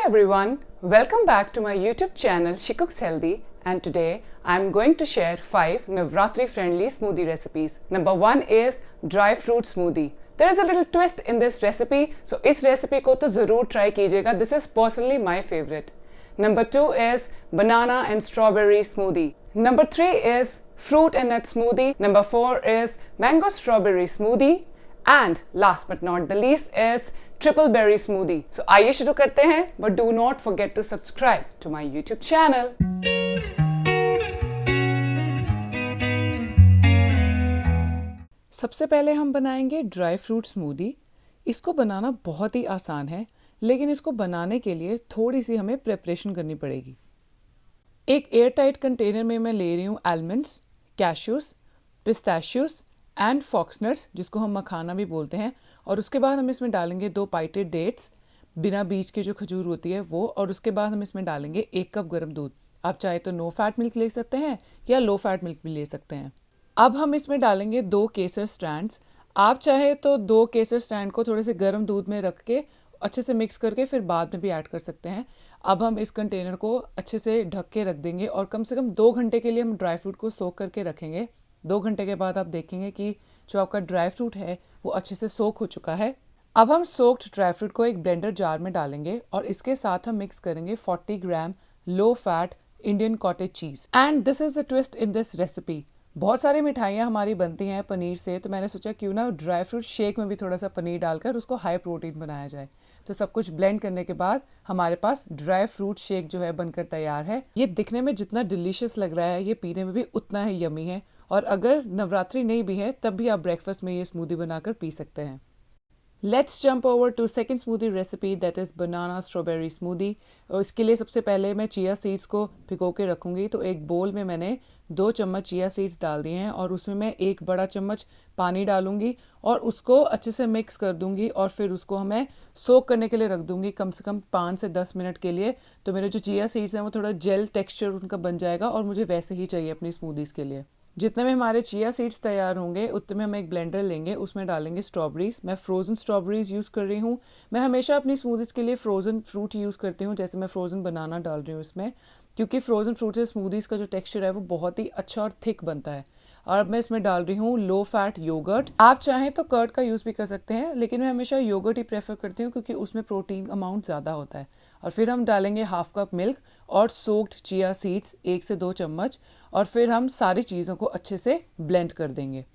everyone, welcome back to my YouTube channel She Cooks Healthy, and today I'm going to share 5 Navratri friendly smoothie recipes. Number 1 is dry fruit smoothie. There is a little twist in this recipe, so इस recipe को तो ज़रूर try कीजिएगा. This is personally my favorite. Number 2 is banana and strawberry smoothie. Number 3 is fruit and nut smoothie. Number 4 is mango strawberry smoothie. And last but not the least is triple berry smoothie. So आइए शुरू करते हैं, but do not forget to subscribe to my YouTube channel. सबसे पहले हम बनाएंगे dry fruit smoothie. इसको बनाना बहुत ही आसान है, लेकिन इसको बनाने के लिए थोड़ी सी हमें प्रिपरेशन करनी पड़ेगी. एक एयर टाइट कंटेनर में मैं ले रही हूँ आलमंड्स, कैश्यूज, पिस्ताशियोस एंड फॉक्सनट्स, जिसको हम मखाना भी बोलते हैं. और उसके बाद हम इसमें डालेंगे 2 पाइटेड डेट्स, बिना बीज की जो खजूर होती है वो. और उसके बाद हम इसमें डालेंगे 1 कप गर्म दूध. आप चाहे तो नो फैट मिल्क ले सकते हैं या लो फैट मिल्क भी ले सकते हैं. अब हम इसमें डालेंगे 2 केसर स्ट्रैंड्स. आप चाहे तो 2 केसर स्ट्रैंड को थोड़े से गर्म दूध में रख के अच्छे से मिक्स करके फिर बाद में भी ऐड कर सकते हैं. अब हम इस कंटेनर को अच्छे से ढक के रख देंगे और कम से कम 2 घंटे के लिए हम ड्राई फ्रूट को सोक करके रखेंगे. 2 घंटे के बाद आप देखेंगे कि जो आपका ड्राई फ्रूट है वो अच्छे से सोक हो चुका है. अब हम सोक्ड ड्राई फ्रूट को एक ब्लेंडर जार में डालेंगे और इसके साथ हम मिक्स करेंगे 40 gram low fat Indian cottage cheese. And this is the twist in this recipe. बहुत सारी मिठाइयाँ हमारी बनती हैं पनीर से, तो मैंने सोचा क्यों ना ड्राई फ्रूट शेक में भी थोड़ा सा पनीर डालकर उसको हाई प्रोटीन बनाया जाए. तो सब कुछ ब्लेंड करने के बाद हमारे पास ड्राई फ्रूट शेक जो है बनकर तैयार है. ये दिखने में जितना डिलीशियस लग रहा है, ये पीने में भी उतना ही यमी है. और अगर नवरात्रि नहीं भी है तब भी आप ब्रेकफास्ट में ये स्मूदी बनाकर पी सकते हैं. Let's jump over to second smoothie recipe, that is banana strawberry smoothie. और इसके लिए सबसे पहले मैं चिया सीड्स को भिगो के रखूँगी. तो एक बोल में मैंने 2 चम्मच चिया सीड्स डाल दिए हैं और उसमें मैं 1 बड़ा चम्मच पानी डालूंगी और उसको अच्छे से मिक्स कर दूंगी. और फिर उसको मैं सोक करने के लिए रख दूंगी कम से कम 5 से 10 मिनट के लिए. तो मेरे जो चिया सीड्स हैं वो थोड़ा जेल टेक्सचर उनका बन जाएगा और मुझे वैसे ही चाहिए अपनी स्मूदीज़ के लिए. जितने में हमारे चिया सीड्स तैयार होंगे उतने में हम एक ब्लेंडर लेंगे, उसमें डालेंगे स्ट्रॉबेरीज. मैं फ्रोज़न स्ट्रॉबेरीज यूज़ कर रही हूँ. मैं हमेशा अपनी स्मूदीज़ के लिए फ्रोज़न फ्रूट यूज़ करती हूँ, जैसे मैं फ्रोज़न बनाना डाल रही हूँ इसमें, क्योंकि फ्रोज़न फ्रूट से स्मूदीज़ का जो टेक्सचर है वो बहुत ही अच्छा और थिक बनता है. और अब मैं इसमें डाल रही हूँ लो फैट योगर्ट. आप चाहें तो कर्ड का यूज़ भी कर सकते हैं, लेकिन मैं हमेशा योगर्ट ही प्रेफर करती हूँ क्योंकि उसमें प्रोटीन अमाउंट ज़्यादा होता है. और फिर हम डालेंगे 1/2 कप मिल्क और सोक्ड चिया सीड्स 1 से 2 चम्मच. और फिर हम सारी चीज़ों को अच्छे से ब्लेंड कर देंगे.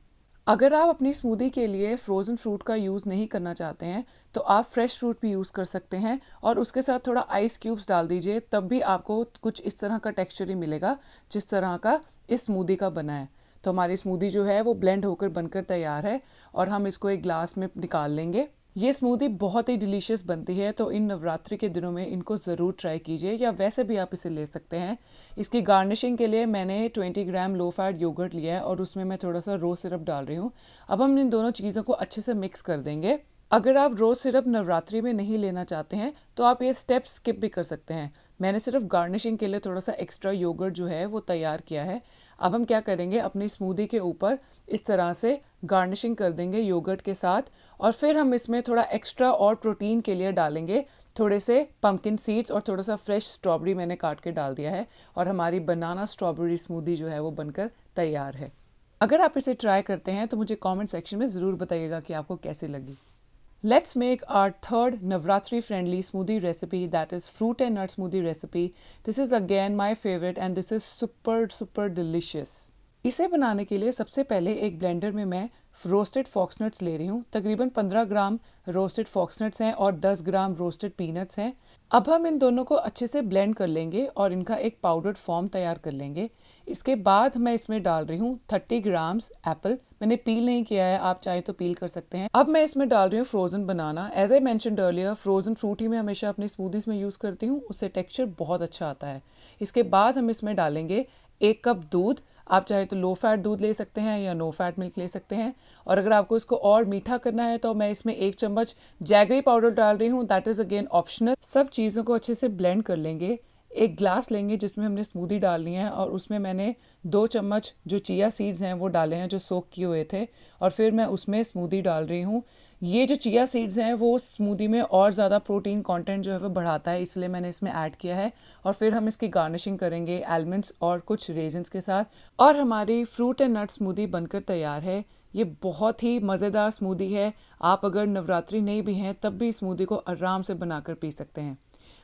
अगर आप अपनी स्मूदी के लिए फ्रोज़न फ्रूट का यूज़ नहीं करना चाहते हैं तो आप फ्रेश फ्रूट भी यूज़ कर सकते हैं और उसके साथ थोड़ा आइस क्यूब्स डाल दीजिए, तब भी आपको कुछ इस तरह का टेक्सचर ही मिलेगा जिस तरह का इस स्मूदी का बना है. तो हमारी स्मूदी जो है वो ब्लेंड होकर बनकर तैयार है और हम इसको एक ग्लास में निकाल लेंगे. ये स्मूदी बहुत ही डिलीशियस बनती है, तो इन नवरात्रि के दिनों में इनको ज़रूर ट्राई कीजिए, या वैसे भी आप इसे ले सकते हैं. इसकी गार्निशिंग के लिए मैंने 20 ग्राम लो फैट योगर्ट लिया है और उसमें मैं थोड़ा सा रोज़ सिरप डाल रही हूँ. अब हम इन दोनों चीज़ों को अच्छे से मिक्स कर देंगे. अगर आप रोज़ सिरप नवरात्रि में नहीं लेना चाहते हैं तो आप ये स्टेप स्किप भी कर सकते हैं. मैंने सिर्फ गार्निशिंग के लिए थोड़ा सा एक्स्ट्रा योगर्ट जो है वो तैयार किया है. अब हम क्या करेंगे, अपनी स्मूदी के ऊपर इस तरह से गार्निशिंग कर देंगे योगर्ट के साथ. और फिर हम इसमें थोड़ा एक्स्ट्रा और प्रोटीन के लिए डालेंगे थोड़े से पंपकिन सीड्स और थोड़ा सा फ्रेश स्ट्रॉबेरी मैंने काट के डाल दिया है. और हमारी बनाना स्ट्रॉबेरी स्मूदी जो है वो बनकर तैयार है. अगर आप इसे ट्राई करते हैं तो मुझे कमेंट सेक्शन में ज़रूर बताइएगा कि आपको कैसी लगी. Let's make our third Navratri friendly smoothie recipe, that is fruit and nut smoothie recipe. This is again my favorite and this is super delicious. इसे बनाने के लिए सबसे पहले एक ब्लेंडर में मैं रोस्टेड फॉक्सनट्स ले रही हूँ. तकरीबन 15 ग्राम रोस्टेड फॉक्सनट्स हैं और 10 ग्राम रोस्टेड पीनट्स हैं. अब हम इन दोनों को अच्छे से ब्लेंड कर लेंगे और इनका एक पाउडर्ड फॉर्म तैयार कर लेंगे. इसके बाद मैं इसमें डाल रही हूँ 30 ग्राम्स एप्पल. मैंने पील नहीं किया है, आप चाहे तो पील कर सकते हैं. अब मैं इसमें डाल रही हूँ frozen banana. As I mentioned earlier, frozen fruit ही मैं हमेशा अपनी स्मूदीज़ में यूज़ करती हूँ, उससे टेक्सचर बहुत अच्छा आता है. इसके बाद हम इसमें डालेंगे 1 कप दूध. आप चाहे तो लो फैट दूध ले सकते हैं या नो फैट मिल्क ले सकते हैं. और अगर आपको इसको और मीठा करना है तो मैं इसमें 1 चम्मच जैगरी पाउडर डाल रही हूँ, दैट इज़ अगेन ऑप्शनल. सब चीज़ों को अच्छे से ब्लेंड कर लेंगे. एक ग्लास लेंगे जिसमें हमने स्मूदी डालनी है और उसमें मैंने 2 चम्मच जो चिया सीड्स हैं वो डाले हैं जो सोक किए हुए थे, और फिर मैं उसमें स्मूदी डाल रही हूँ। ये जो चिया सीड्स हैं वो स्मूदी में और ज़्यादा प्रोटीन कंटेंट जो है वो बढ़ाता है, इसलिए मैंने इसमें ऐड किया है। और फिर हम इसकी गार्निशिंग करेंगे आलमंड्स और कुछ रेजिन्स के साथ, और हमारी फ्रूट एंड नट स्मूदी बनकर तैयार है। ये बहुत ही मज़ेदार स्मूदी है। आप अगर नवरात्रि नहीं भी हैं तब भी स्मूदी को आराम से बनाकर पी सकते हैं।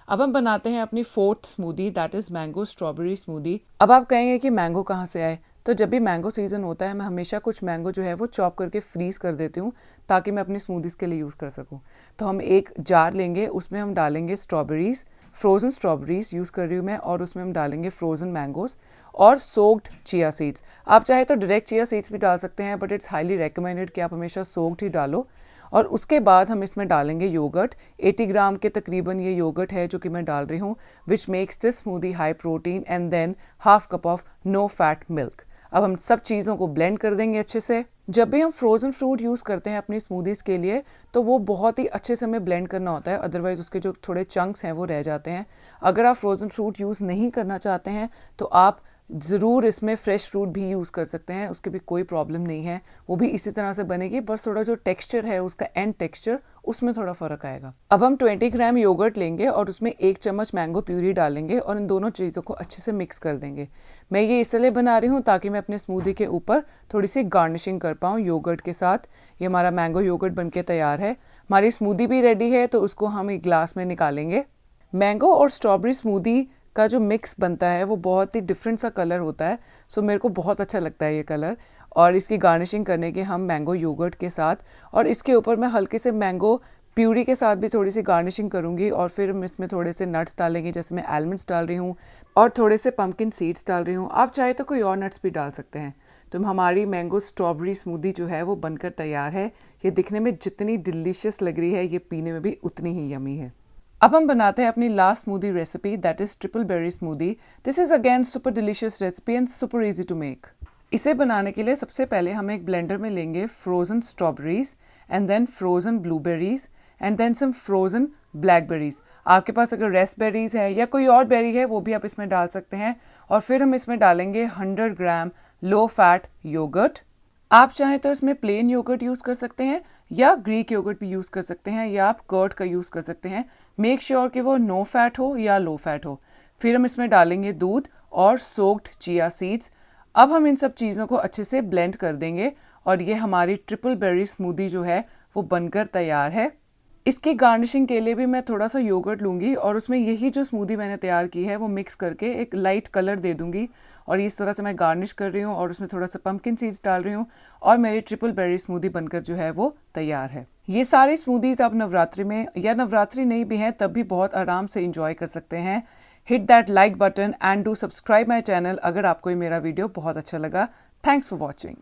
अब हम बनाते हैं अपनी fourth smoothie, that is mango strawberry smoothie. अब आप कहेंगे कि मैंगो कहाँ से आए, तो जब भी मैंगो सीज़न होता है मैं हमेशा कुछ मैंगो जो है वो चॉप करके फ्रीज़ कर देती हूँ ताकि मैं अपनी स्मूदीज़ के लिए यूज़ कर सकूँ। तो हम एक जार लेंगे, उसमें हम डालेंगे स्ट्रॉबेरीज़, फ्रोज़न स्ट्रॉबेरीज़ यूज़ कर रही हूँ मैं, और उसमें हम डालेंगे फ्रोज़न मैंगोज़ और सोक्ड चिया सीड्स। आप चाहे तो डायरेक्ट चिया सीड्स भी डाल सकते हैं, बट इट्स हाईली रिकमेंडेड कि आप हमेशा सोक्ड ही डालो। और उसके बाद हम इसमें डालेंगे योगर्ट। 80 ग्राम के तकरीबन ये योगर्ट है जो कि मैं डाल रही हूँ, which makes this smoothie high protein, and then half cup of no fat milk. अब हम सब चीज़ों को ब्लेंड कर देंगे अच्छे से। जब भी हम फ्रोज़न फ्रूट यूज़ करते हैं अपनी स्मूदीज़ के लिए तो वो बहुत ही अच्छे से हमें ब्लेंड करना होता है, अदरवाइज़ उसके जो थोड़े चंक्स हैं वो रह जाते हैं। अगर आप फ्रोज़न फ्रूट यूज़ नहीं करना चाहते हैं तो आप ज़रूर इसमें फ़्रेश फ्रूट भी यूज़ कर सकते हैं, उसकी भी कोई प्रॉब्लम नहीं है, वो भी इसी तरह से बनेगी, बस थोड़ा जो टेक्सचर है उसका एंड टेक्सचर उसमें थोड़ा फ़र्क आएगा। अब हम 20 ग्राम योगर्ट लेंगे और उसमें 1 चम्मच मैंगो प्यूरी डालेंगे और इन दोनों चीज़ों को अच्छे से मिक्स कर देंगे। मैं ये इसलिए बना रही हूँ ताकि मैं अपने स्मूदी के ऊपर थोड़ी सी गार्निशिंग कर पाऊँ योगर्ट के साथ। ये हमारा मैंगो योगर्ट बनके तैयार है। हमारी स्मूदी भी रेडी है, तो उसको हम एक ग्लास में निकालेंगे। मैंगो और स्ट्रॉबेरी स्मूदी का जो मिक्स बनता है वो बहुत ही डिफरेंट सा कलर होता है, सो मेरे को बहुत अच्छा लगता है ये कलर। और इसकी गार्निशिंग करने के हम मैंगो योगर्ट के साथ, और इसके ऊपर मैं हल्के से मैंगो प्यूरी के साथ भी थोड़ी सी गार्निशिंग करूँगी, और फिर हम इसमें थोड़े से नट्स डालेंगे, जैसे मैं आलमंड्स डाल रही हूँ और थोड़े से पम्पकिन सीड्स डाल रही हूँ। आप चाहे तो कोई और नट्स भी डाल सकते हैं। तो हमारी मैंगो स्ट्रॉबेरी स्मूदी जो है वो बनकर तैयार है। ये दिखने में जितनी डिलीशियस लग रही है ये पीने में भी उतनी ही यमी है। अब हम बनाते हैं अपनी last smoothie recipe, that is triple berry smoothie. This is again super delicious recipe and super easy to make. इसे बनाने के लिए सबसे पहले हम एक ब्लेंडर में लेंगे frozen strawberries and then frozen blueberries and then some frozen blackberries. आपके पास अगर रेस्पबेरीज है या कोई और बेरी है वो भी आप इसमें डाल सकते हैं। और फिर हम इसमें डालेंगे 100 ग्राम लो फैट योगर्ट। आप चाहें तो इसमें प्लेन योगर्ट यूज़ कर सकते हैं या ग्रीक योगर्ट भी यूज़ कर सकते हैं, या आप कर्ड का यूज़ कर सकते हैं। मेक श्योर कि वो नो फैट हो या लो फैट हो। फिर हम इसमें डालेंगे दूध और सोक्ड चिया सीड्स। अब हम इन सब चीज़ों को अच्छे से ब्लेंड कर देंगे और ये हमारी ट्रिपल बेरी स्मूदी जो है वो बनकर तैयार है। इसकी गार्निशिंग के लिए भी मैं थोड़ा सा योगर्ट लूँगी और उसमें यही जो स्मूदी मैंने तैयार की है वो मिक्स करके एक लाइट कलर दे दूँगी, और इस तरह से मैं गार्निश कर रही हूँ और उसमें थोड़ा सा पम्पकिन सीड्स डाल रही हूँ, और मेरी ट्रिपल बेरी स्मूदी बनकर जो है वो तैयार है। ये सारी स्मूदीज़ आप नवरात्रि में या नवरात्रि नहीं भी हैं तब भी बहुत आराम से इंजॉय कर सकते हैं। Hit that like button and do subscribe my channel अगर आपको ये मेरा वीडियो बहुत अच्छा लगा। Thanks for watching.